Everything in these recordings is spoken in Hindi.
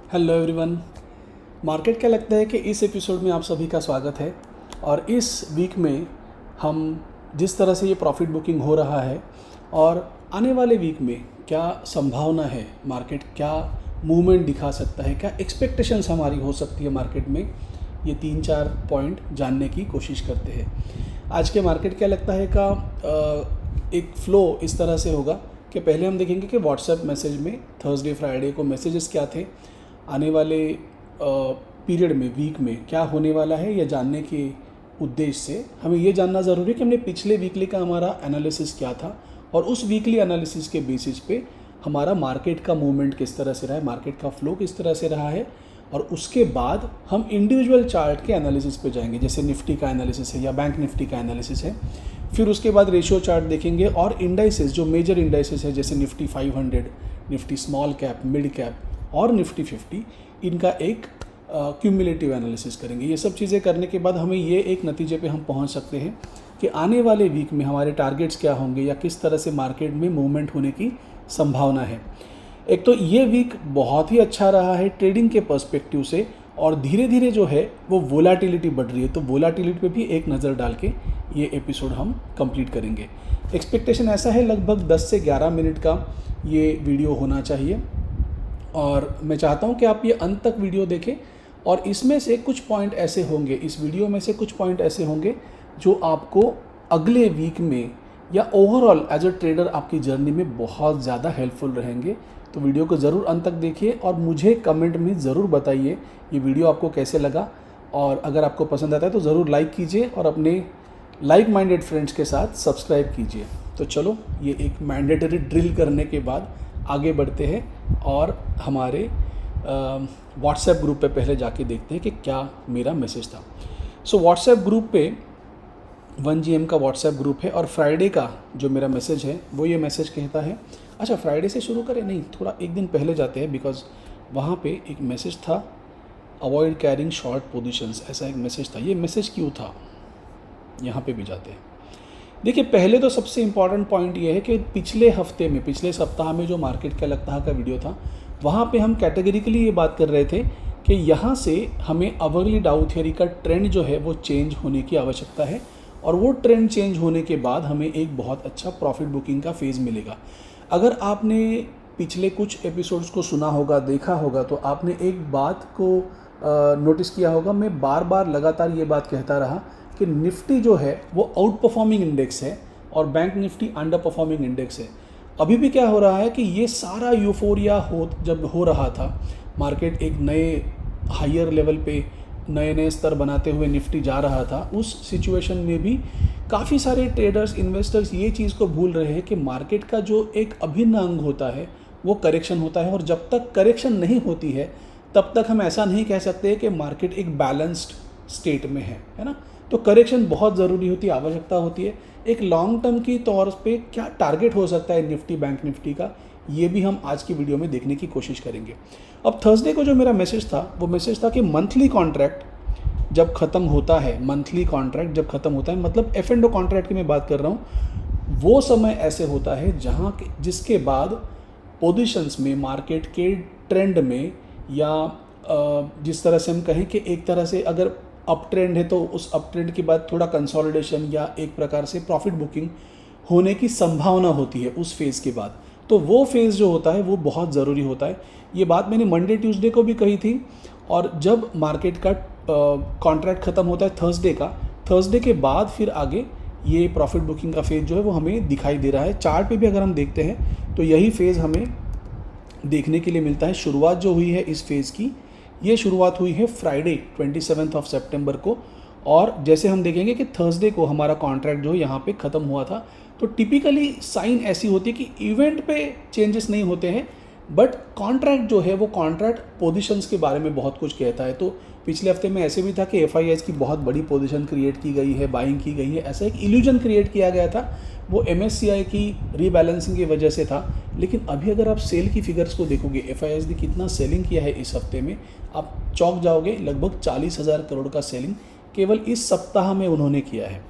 Hello everyone. मार्केट क्या लगता है कि इस एपिसोड में आप सभी का स्वागत है। और इस वीक में हम जिस तरह से ये प्रॉफिट बुकिंग हो रहा है और आने वाले वीक में क्या संभावना है, मार्केट क्या मूवमेंट दिखा सकता है, क्या एक्सपेक्टेशंस हमारी हो सकती है मार्केट में, ये 3-4 पॉइंट जानने की कोशिश करते हैं। आज के मार्केट क्या लगता है का एक फ़्लो इस तरह से होगा कि पहले हम देखेंगे कि व्हाट्सएप मैसेज में थर्सडे फ्राइडे को मैसेजेस क्या थे, आने वाले पीरियड में, वीक में क्या होने वाला है, यह जानने के उद्देश्य से हमें ये जानना ज़रूरी है कि हमने पिछले वीकली का हमारा एनालिसिस क्या था और उस वीकली एनालिसिस के बेसिस पे हमारा मार्केट का मूवमेंट किस तरह से रहा है, मार्केट का फ्लो किस तरह से रहा है। और उसके बाद हम इंडिविजुअल चार्ट के एनालिसिस पे जाएंगे, जैसे निफ्टी का एनालिसिस है या बैंक निफ्टी का एनालिसिस है। फिर उसके बाद रेशियो चार्ट देखेंगे और इंडाइसेस, जो मेजर इंडाइसेस है जैसे Nifty 500, Nifty small cap, mid cap और निफ्टी 50, इनका एक क्यूमुलेटिव एनालिसिस करेंगे। ये सब चीज़ें करने के बाद हमें ये एक नतीजे पे हम पहुंच सकते हैं कि आने वाले वीक में हमारे टारगेट्स क्या होंगे या किस तरह से मार्केट में मूवमेंट होने की संभावना है। एक तो ये वीक बहुत ही अच्छा रहा है ट्रेडिंग के पर्सपेक्टिव से, और धीरे धीरे जो है वो वोलाटिलिटी बढ़ रही है, तो वोलाटिलिटी पे भी एक नज़र डाल के ये एपिसोड हम कंप्लीट करेंगे। एक्सपेक्टेशन ऐसा है लगभग 10 से 11 मिनट का ये वीडियो होना चाहिए, और मैं चाहता हूँ कि आप ये अंत तक वीडियो देखें। और इसमें से कुछ पॉइंट ऐसे होंगे, इस वीडियो में से कुछ पॉइंट ऐसे होंगे जो आपको अगले वीक में या ओवरऑल एज अ ट्रेडर आपकी जर्नी में बहुत ज़्यादा हेल्पफुल रहेंगे। तो वीडियो को ज़रूर अंत तक देखिए और मुझे कमेंट में ज़रूर बताइए ये वीडियो आपको कैसे लगा, और अगर आपको पसंद आता है तो ज़रूर लाइक कीजिए और अपने लाइक माइंडेड फ्रेंड्स के साथ सब्सक्राइब कीजिए। तो चलो, ये एक मैंडेटरी ड्रिल करने के बाद आगे बढ़ते हैं और हमारे व्हाट्सएप ग्रुप पे पहले जाके देखते हैं कि क्या मेरा मैसेज था। सो व्हाट्सएप ग्रुप पे 1GM का व्हाट्सएप ग्रुप है, और फ्राइडे का जो मेरा मैसेज है वो ये मैसेज कहता है, अच्छा फ्राइडे से शुरू करें, नहीं थोड़ा एक दिन पहले जाते हैं, बिकॉज वहाँ पे एक मैसेज था, अवॉइड कैरिंग शॉर्ट पोजीशंस, ऐसा एक मैसेज था। ये मैसेज क्यों था, यहाँ पे भी जाते हैं। देखिए, पहले तो सबसे इम्पॉर्टेंट पॉइंट ये है कि पिछले हफ्ते में, पिछले सप्ताह में जो मार्केट क्या लगता है का वीडियो था, वहाँ पे हम कैटेगरिकली ये बात कर रहे थे कि यहाँ से हमें अवर्ली डाउ थियरी का ट्रेंड जो है वो चेंज होने की आवश्यकता है, और वो ट्रेंड चेंज होने के बाद हमें एक बहुत अच्छा प्रॉफिट बुकिंग का फेज़ मिलेगा। अगर आपने पिछले कुछ एपिसोड्स को सुना होगा, देखा होगा, तो आपने एक बात को नोटिस किया होगा, मैं बार बार लगातार ये बात कहता रहा कि निफ्टी जो है वो आउट परफॉर्मिंग इंडेक्स है और bank Nifty under performing index है। अभी भी क्या हो रहा है कि ये सारा यूफोरिया जब हो रहा था, मार्केट एक नए हायर लेवल पे नए नए स्तर बनाते हुए निफ्टी जा रहा था, उस सिचुएशन में भी काफ़ी सारे ट्रेडर्स, इन्वेस्टर्स ये चीज़ को भूल रहे हैं कि मार्केट का जो एक अभिन्न अंग होता है वो करेक्शन होता है, और जब तक करेक्शन नहीं होती है तब तक हम ऐसा नहीं कह सकते कि मार्केट एक बैलेंस्ड स्टेट में है ना। तो करेक्शन बहुत ज़रूरी होती है, आवश्यकता होती है। एक लॉन्ग टर्म की तौर पे क्या टारगेट हो सकता है निफ्टी, बैंक निफ्टी का, ये भी हम आज की वीडियो में देखने की कोशिश करेंगे। अब थर्सडे को जो मेरा मैसेज था वो मैसेज था कि मंथली कॉन्ट्रैक्ट जब ख़त्म होता है, मंथली कॉन्ट्रैक्ट जब ख़त्म होता है, मतलब F&O कॉन्ट्रैक्ट की मैं बात कर रहा हूँ, वो समय ऐसे होता है जहाँ जिसके बाद पोजीशंस में, मार्केट के ट्रेंड में, या जिस तरह से हम कहें कि एक तरह से अगर अप ट्रेंड है तो उस अप ट्रेंड के बाद थोड़ा कंसोलिडेशन या एक प्रकार से प्रॉफिट बुकिंग होने की संभावना होती है उस फेज़ के बाद। तो वो फेज़ जो होता है वो बहुत ज़रूरी होता है। ये बात मैंने मंडे ट्यूसडे को भी कही थी, और जब मार्केट का कॉन्ट्रैक्ट ख़त्म होता है थर्सडे के बाद फिर आगे ये प्रॉफिट बुकिंग का फेज़ जो है वो हमें दिखाई दे रहा है। चार्ट पे भी अगर हम देखते हैं तो यही फेज़ हमें देखने के लिए मिलता है। शुरुआत जो हुई है इस फेज़ की, ये शुरुआत हुई है फ्राइडे 27 सितंबर को, और जैसे हम देखेंगे कि थर्सडे को हमारा कॉन्ट्रैक्ट जो यहाँ पे ख़त्म हुआ था। तो टिपिकली साइन ऐसी होती है कि इवेंट पे चेंजेस नहीं होते हैं, बट कॉन्ट्रैक्ट जो है वो कॉन्ट्रैक्ट पोजीशंस के बारे में बहुत कुछ कहता है। तो पिछले हफ्ते में ऐसे भी था कि FIIs की बहुत बड़ी पोजीशन क्रिएट की गई है, बाइंग की गई है, ऐसा एक इल्यूजन क्रिएट किया गया था, वो MSCI की रीबैलेंसिंग की वजह से था। लेकिन अभी अगर आप सेल की फिगर्स को देखोगे, FIIs ने कितना सेलिंग किया है इस हफ्ते में, आप चौंक जाओगे। लगभग 40,000 करोड़ का सेलिंग केवल इस सप्ताह में उन्होंने किया है।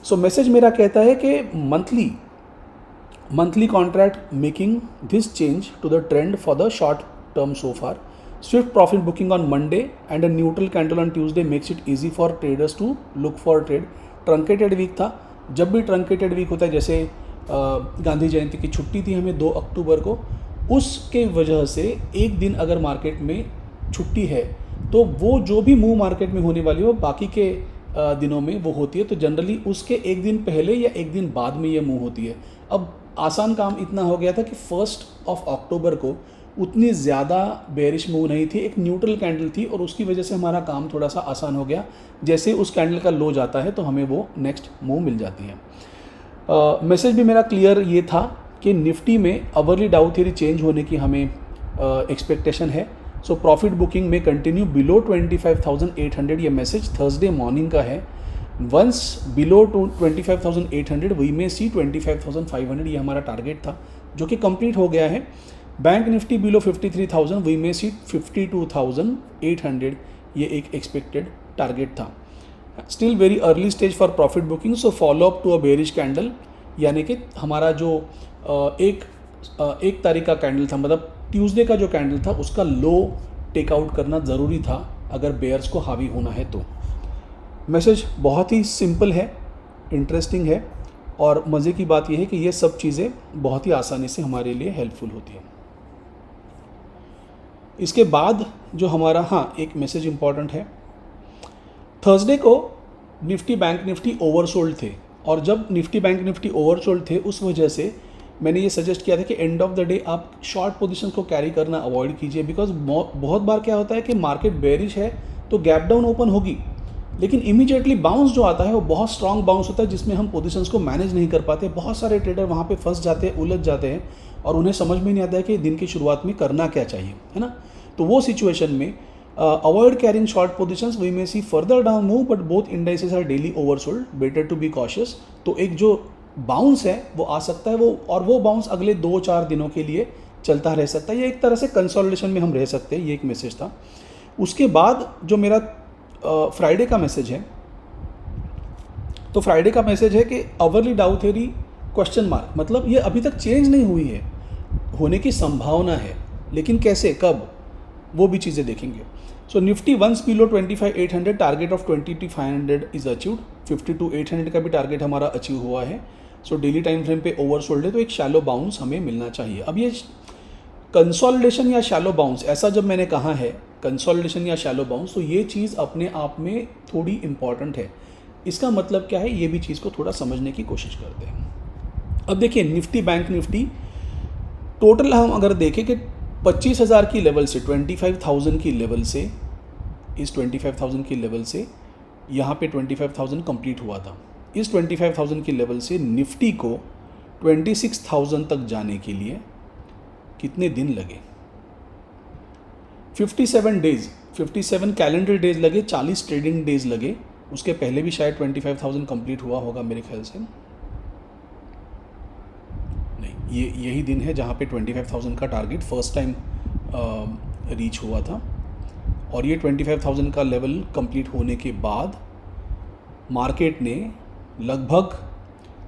सो मैसेज मेरा कहता है कि monthly contract making this change to the trend for the short term so far. Swift profit booking on Monday and a neutral candle on Tuesday makes it easy for traders to look for trade. Truncated week था, जब भी ट्रंकेटेड वीक होता है, जैसे गांधी जयंती की छुट्टी थी हमें 2 अक्टूबर को, उसके वजह से एक दिन अगर मार्केट में छुट्टी है तो वो जो भी मूव मार्केट में होने वाली है वो बाकी के दिनों में वो होती है, तो जनरली उसके एक दिन पहले या एक दिन बाद में ये मूव होती है। अब आसान काम इतना हो गया था कि 1 अक्टूबर को उतनी ज़्यादा बेरिश मूव नहीं थी, एक न्यूट्रल कैंडल थी और उसकी वजह से हमारा काम थोड़ा सा आसान हो गया। जैसे उस कैंडल का लो जाता है तो हमें वो नेक्स्ट मूव मिल जाती है। मैसेज भी मेरा क्लियर ये था कि निफ्टी में अवरली डाउ थ्योरी चेंज होने की हमें एक्सपेक्टेशन है। सो प्रॉफिट बुकिंग में कंटिन्यू बिलो 25,800, ये मैसेज थर्सडे मॉर्निंग का है। वंस बिलो 25,800 वी में सी 25,500, ये हमारा टारगेट था जो कि कंप्लीट हो गया है। बैंक निफ्टी बिलो 53,000 वी में सी 52,800, ये एक एक्सपेक्टेड टारगेट था। Still very early stage for profit booking, so follow up to a bearish candle, यानी कि हमारा जो एक तारीख का कैंडल था, मतलब ट्यूसडे का जो कैंडल था उसका लो टेकआउट करना ज़रूरी था अगर बेयर्स को हावी होना है तो। मैसेज बहुत ही सिंपल है, इंटरेस्टिंग है और मज़े की बात यह है कि ये सब चीज़ें बहुत ही आसानी से हमारे लिए हेल्पफुल होती हैं। इसके बाद जो हमारा एक मैसेज इम्पॉर्टेंट है, थर्सडे को निफ्टी बैंक निफ्टी ओवरसोल्ड थे और जब निफ्टी बैंक निफ्टी ओवरसोल्ड थे उस वजह से मैंने ये सजेस्ट किया था कि एंड ऑफ द डे आप शॉर्ट पोजीशन को कैरी करना अवॉइड कीजिए, बिकॉज बहुत बार क्या होता है कि मार्केट बेरिश है तो गैप डाउन ओपन होगी लेकिन इमीडिएटली बाउंस जो आता है वो बहुत स्ट्रांग बाउंस होता है जिसमें हम पोजीशंस को मैनेज नहीं कर पाते। बहुत सारे ट्रेडर वहाँ पे फंस जाते हैं, उलझ जाते हैं और उन्हें समझ में नहीं आता है कि दिन की शुरुआत में करना क्या चाहिए, है ना। तो वो सिचुएशन में avoid carrying short positions, we may see further down move but both indices are daily oversold, better to be cautious. तो एक जो बाउंस है वो आ सकता है वो बाउंस अगले 2-4 दिनों के लिए चलता रह सकता है, ये एक तरह से कंसोलिडेशन में हम रह सकते हैं, ये एक मैसेज था। उसके बाद जो मेरा फ्राइडे का मैसेज है, तो फ्राइडे का मैसेज है कि अवरली डाउ थ्योरी क्वेश्चन मार्क, मतलब ये अभी तक चेंज नहीं हुई है, होने की संभावना है लेकिन कैसे कब वो भी चीज़ें देखेंगे। So Nifty once below 25,800, target of 22,500 is achieved, 52,800 का भी टारगेट हमारा अचीव हुआ है। सो डेली टाइम फ्रेम पे ओवरसोल्ड है तो एक शैलो बाउंस हमें मिलना चाहिए। अब ये कंसोलिडेशन या शैलो बाउंस, ऐसा जब मैंने कहा है कंसोलिडेशन या शैलो बाउंस, तो ये चीज़ अपने आप में थोड़ी इंपॉर्टेंट है। इसका मतलब क्या है, ये भी चीज़ को थोड़ा समझने की कोशिश करते हैं। अब देखिए निफ्टी बैंक निफ्टी टोटल हम अगर देखें कि 25,000 की लेवल से 25,000 की लेवल से, इस 25,000 की लेवल से यहाँ पे 25,000 कंप्लीट हुआ था। इस 25,000 की लेवल से निफ्टी को 26,000 तक जाने के लिए कितने दिन लगे? 57 डेज, 57 कैलेंडर डेज लगे, 40 ट्रेडिंग डेज लगे। उसके पहले भी शायद 25,000 कंप्लीट हुआ होगा मेरे ख्याल से। नहीं, ये यही दिन है जहाँ पे 25,000 का टारगेट फर्स्ट टाइम रीच हुआ था और ये 25,000 का लेवल कंप्लीट होने के बाद मार्केट ने लगभग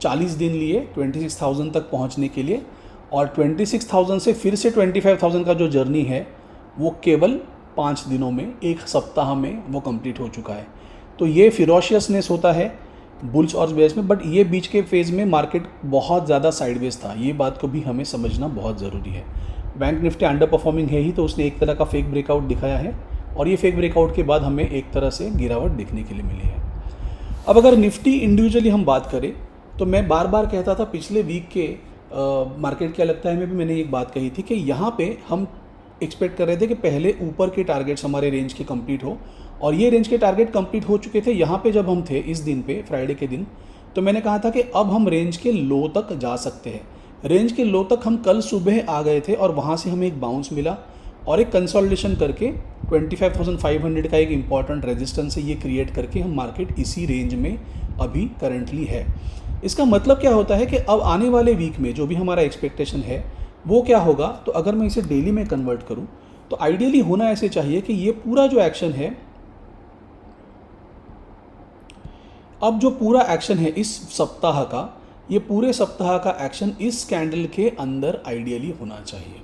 40 दिन लिए 26,000 तक पहुंचने के लिए और 26,000 से फिर से 25,000 का जो जर्नी है वो केवल 5 दिनों में, एक सप्ताह में वो कंप्लीट हो चुका है। तो ये फिरोशियसनेस होता है बुल्स और बेयर्स में, बट ये बीच के फेज़ में मार्केट बहुत ज़्यादा साइडवेज था, ये बात को भी हमें समझना बहुत ज़रूरी है। बैंक निफ्टी अंडर परफॉर्मिंग है ही, तो उसने एक तरह का फेक ब्रेकआउट दिखाया है और ये फेक ब्रेकआउट के बाद हमें एक तरह से गिरावट देखने के लिए मिली है। अब अगर निफ्टी इंडिविजुअली हम बात करें तो मैं बार बार कहता था पिछले वीक के मार्केट क्या लगता है में भी मैंने एक बात कही थी कि यहाँ पे हम एक्सपेक्ट कर रहे थे कि पहले ऊपर के टारगेट्स हमारे रेंज के कंप्लीट हो और ये रेंज के टारगेट कंप्लीट हो चुके थे। यहाँ पे जब हम थे इस दिन पे, फ्राइडे के दिन, तो मैंने कहा था कि अब हम रेंज के लो तक जा सकते हैं। रेंज के लो तक हम कल सुबह आ गए थे और वहाँ से हमें एक बाउंस मिला और एक कंसोलिडेशन करके 25,500 का एक इम्पॉर्टेंट रेजिस्टेंस है, ये क्रिएट करके हम मार्केट इसी रेंज में अभी करंटली है। इसका मतलब क्या होता है कि अब आने वाले वीक में जो भी हमारा एक्सपेक्टेशन है वो क्या होगा, तो अगर मैं इसे डेली में कन्वर्ट करूं तो आइडियली होना ऐसे चाहिए कि ये पूरा जो एक्शन है, अब जो पूरा एक्शन है इस सप्ताह का, ये पूरे सप्ताह का एक्शन इस कैंडल के अंदर आइडियली होना चाहिए।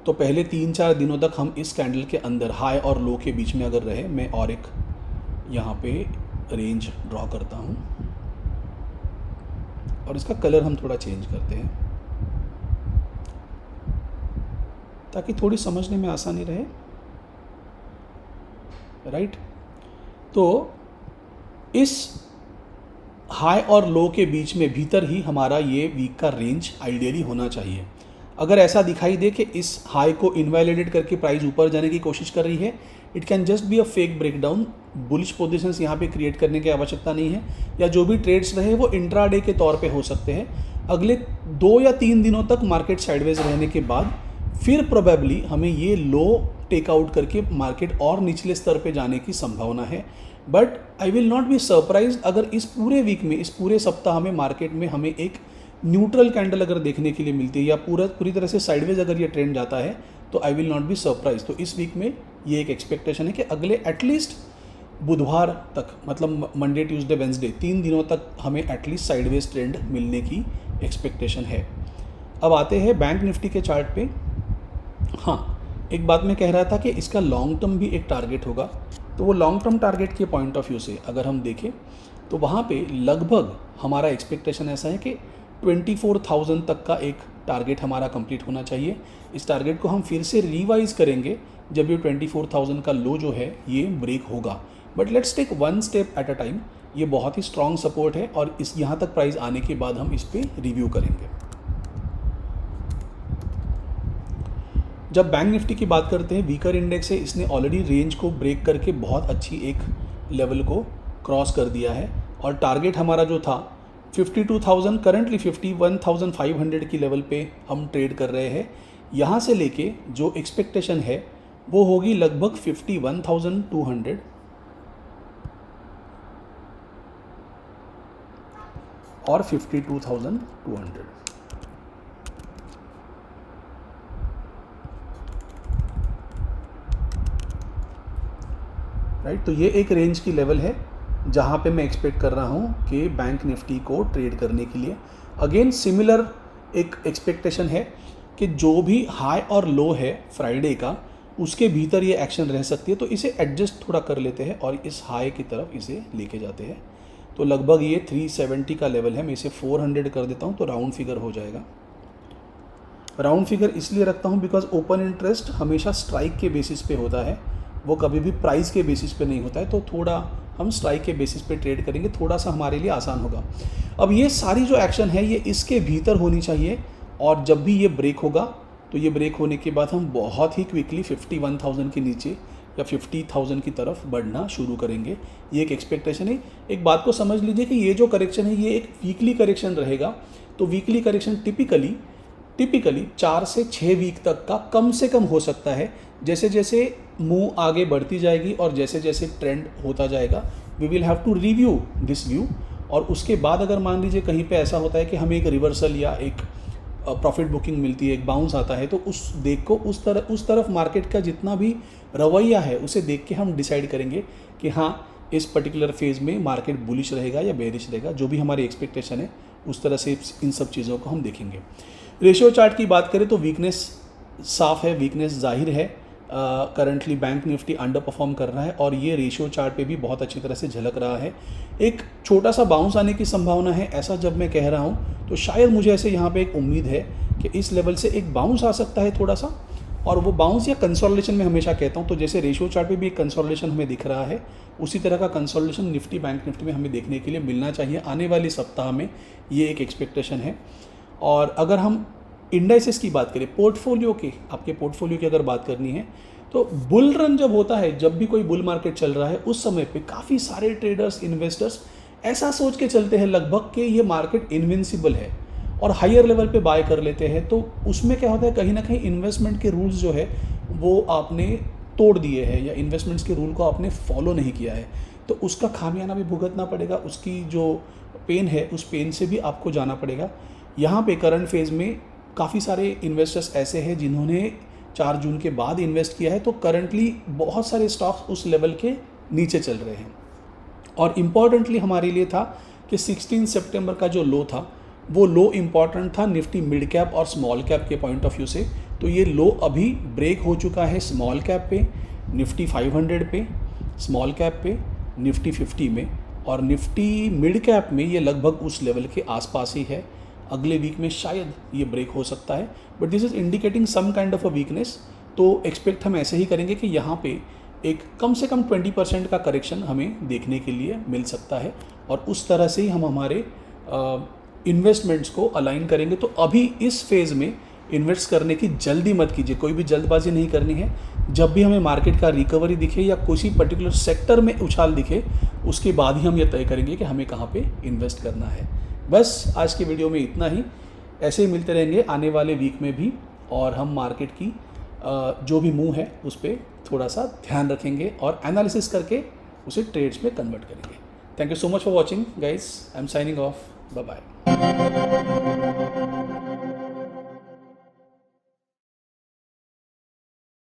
तो पहले 3-4 दिनों तक हम इस कैंडल के अंदर हाई और लो के बीच में अगर रहे, मैं और एक यहाँ पे रेंज ड्रॉ करता हूँ और इसका कलर हम थोड़ा चेंज करते हैं ताकि थोड़ी समझने में आसानी रहे, राइट। तो इस हाई और लो के बीच में भीतर ही हमारा ये वीक का रेंज आइडियली होना चाहिए। अगर ऐसा दिखाई दे कि इस हाई को इनवैलिडेट करके प्राइस ऊपर जाने की कोशिश कर रही है, it can just be a fake breakdown. Bullish positions यहाँ पे क्रिएट करने की आवश्यकता नहीं है, या जो भी ट्रेड्स रहे वो इंट्राडे के तौर पे हो सकते हैं। अगले 2 या 3 दिनों तक मार्केट साइडवेज रहने के बाद फिर प्रोबेबली हमें ये लो टेकआउट करके मार्केट और निचले स्तर पे जाने की संभावना है। But I will not be surprise अगर इस पूरे वीक में, इस पूरे सप्ताह में मार्केट में हमें एक न्यूट्रल कैंडल अगर देखने के लिए मिलती है या पूरी तरह से साइडवेज अगर ये ट्रेंड जाता है, तो I will not be surprise. तो इस वीक में ये एक एक्सपेक्टेशन है कि अगले एटलीस्ट बुधवार तक, मतलब मंडे ट्यूसडे वेंसडे, 3 दिनों तक हमें एटलीस्ट साइडवेज ट्रेंड मिलने की एक्सपेक्टेशन है। अब आते हैं बैंक निफ्टी के चार्ट पे। हाँ, एक बात मैं कह रहा था कि इसका लॉन्ग टर्म भी एक टारगेट होगा, तो वो लॉन्ग टर्म टारगेट के पॉइंट ऑफ व्यू से अगर हम देखें तो वहाँ पे लगभग हमारा एक्सपेक्टेशन ऐसा है कि 24,000 तक का एक टारगेट हमारा कंप्लीट होना चाहिए। इस टारगेट को हम फिर से रिवाइज करेंगे जब ये 24,000 का लो जो है ये ब्रेक होगा। But let's take one step at a time. ये बहुत ही स्ट्रॉन्ग सपोर्ट है और इस यहाँ तक प्राइस आने के बाद हम इस पर रिव्यू करेंगे। जब बैंक निफ्टी की बात करते हैं, वीकर इंडेक्स है, इसने ऑलरेडी रेंज को ब्रेक करके बहुत अच्छी एक लेवल को क्रॉस कर दिया है और टारगेट हमारा जो था 52,000, करंटली 51,500 की लेवल पे हम ट्रेड कर रहे हैं। यहाँ से लेके जो एक्सपेक्टेशन है वो होगी लगभग 51,200 और 52,200। राइट, तो ये एक रेंज की लेवल है जहाँ पे मैं एक्सपेक्ट कर रहा हूँ कि बैंक निफ्टी को ट्रेड करने के लिए। अगेन सिमिलर एक एक्सपेक्टेशन है कि जो भी हाई और लो है फ्राइडे का, उसके भीतर ये एक्शन रह सकती है। तो इसे एडजस्ट थोड़ा कर लेते हैं और इस हाई की तरफ इसे लेके जाते हैं। तो लगभग ये 370 का लेवल है, मैं इसे 400 कर देता हूँ तो राउंड फिगर हो जाएगा। राउंड फिगर इसलिए रखता हूँ बिकॉज ओपन इंटरेस्ट हमेशा स्ट्राइक के बेसिस पे होता है, वो कभी भी प्राइस के बेसिस पे नहीं होता है। तो थोड़ा हम स्ट्राइक के बेसिस पे ट्रेड करेंगे, थोड़ा सा हमारे लिए आसान होगा। अब ये सारी जो एक्शन है ये इसके भीतर होनी चाहिए और जब भी ये ब्रेक होगा तो ये ब्रेक होने के बाद हम बहुत ही क्विकली 51,000 के नीचे या 50,000 की तरफ बढ़ना शुरू करेंगे। ये एक एक्सपेक्टेशन है। एक बात को समझ लीजिए कि ये जो करेक्शन है ये एक वीकली करेक्शन रहेगा। तो वीकली करेक्शन टिपिकली 4 से 6 वीक तक का कम से कम हो सकता है। जैसे जैसे मूव आगे बढ़ती जाएगी और जैसे जैसे ट्रेंड होता जाएगा, we will have to review this view. और उसके बाद अगर मान लीजिए कहीं पे ऐसा होता है कि हमें एक रिवर्सल या एक प्रॉफिट बुकिंग मिलती है, एक बाउंस आता है, तो उस तरफ मार्केट का जितना भी रवैया है उसे देख के हम डिसाइड करेंगे कि हाँ इस पर्टिकुलर फेज़ में मार्केट बुलिश रहेगा या बेरिश रहेगा। जो भी हमारी एक्सपेक्टेशन है उस तरह से इन सब चीज़ों को हम देखेंगे। रेशियो चार्ट की बात करें तो वीकनेस साफ है, वीकनेस जाहिर है। Currently bank Nifty under perform कर रहा है और ये रेशियो चार्ट पे भी बहुत अच्छी तरह से झलक रहा है। एक छोटा सा बाउंस आने की संभावना है, ऐसा जब मैं कह रहा हूँ तो शायद मुझे ऐसे यहाँ पे एक उम्मीद है कि इस लेवल से एक बाउंस आ सकता है थोड़ा सा। और वो बाउंस या कंसोलिडेशन मैं हमेशा कहता हूँ, तो जैसे रेशियो चार्ट पे भी एक कंसोलिडेशन हमें दिख रहा है, उसी तरह का कंसोलिडेशन निफ्टी बैंक निफ्टी में हमें देखने के लिए मिलना चाहिए आने वाले सप्ताह में। ये एक एक्सपेक्टेशन है। और अगर हम इंडाइसेस की बात करें, आपके पोर्टफोलियो की अगर बात करनी है, तो बुल रन जब होता है, जब भी कोई बुल मार्केट चल रहा है, उस समय पे काफ़ी सारे ट्रेडर्स, इन्वेस्टर्स ऐसा सोच के चलते हैं लगभग कि ये मार्केट इनविंसिबल है और हायर लेवल पे बाय कर लेते हैं। तो उसमें क्या होता है, कहीं ना कहीं इन्वेस्टमेंट के रूल्स जो है वो आपने तोड़ दिए हैं या इन्वेस्टमेंट्स के रूल को आपने फॉलो नहीं किया है, तो उसका खामियाना भी भुगतना पड़ेगा। उसकी जो पेन है उस पेन से भी आपको जाना पड़ेगा। यहाँ पे करंट फेज़ में काफ़ी सारे इन्वेस्टर्स ऐसे हैं जिन्होंने 4 जून के बाद इन्वेस्ट किया है, तो करंटली बहुत सारे स्टॉक्स उस लेवल के नीचे चल रहे हैं। और इम्पॉर्टेंटली हमारे लिए था कि 16 सितंबर का जो लो था वो लो इम्पॉर्टेंट था निफ्टी मिड कैप और स्मॉल कैप के पॉइंट ऑफ व्यू से। तो ये लो अभी ब्रेक हो चुका है स्मॉल कैप पे, निफ्टी 500 पे, स्मॉल कैप पे, निफ्टी 50 में, और निफ्टी मिड कैप में ये लगभग उस लेवल के आसपास ही है। अगले वीक में शायद ये ब्रेक हो सकता है, but this is indicating some kind of a weakness. तो एक्सपेक्ट हम ऐसे ही करेंगे कि यहाँ पे एक कम से कम 20% का करेक्शन हमें देखने के लिए मिल सकता है, और उस तरह से ही हम हमारे इन्वेस्टमेंट्स को अलाइन करेंगे। तो अभी इस फेज़ में इन्वेस्ट करने की जल्दी मत कीजिए, कोई भी जल्दबाजी नहीं करनी है। जब भी हमें मार्केट का रिकवरी दिखे या किसी पर्टिकुलर सेक्टर में उछाल दिखे, उसके बाद ही हम ये तय करेंगे कि हमें कहाँ पे इन्वेस्ट करना है। बस आज के वीडियो में इतना ही। ऐसे ही मिलते रहेंगे आने वाले वीक में भी, और हम मार्केट की जो भी मूव है उस पर थोड़ा सा ध्यान रखेंगे और एनालिसिस करके उसे ट्रेड्स में कन्वर्ट करेंगे। Thank you so much for watching guys, I am signing off, bye bye.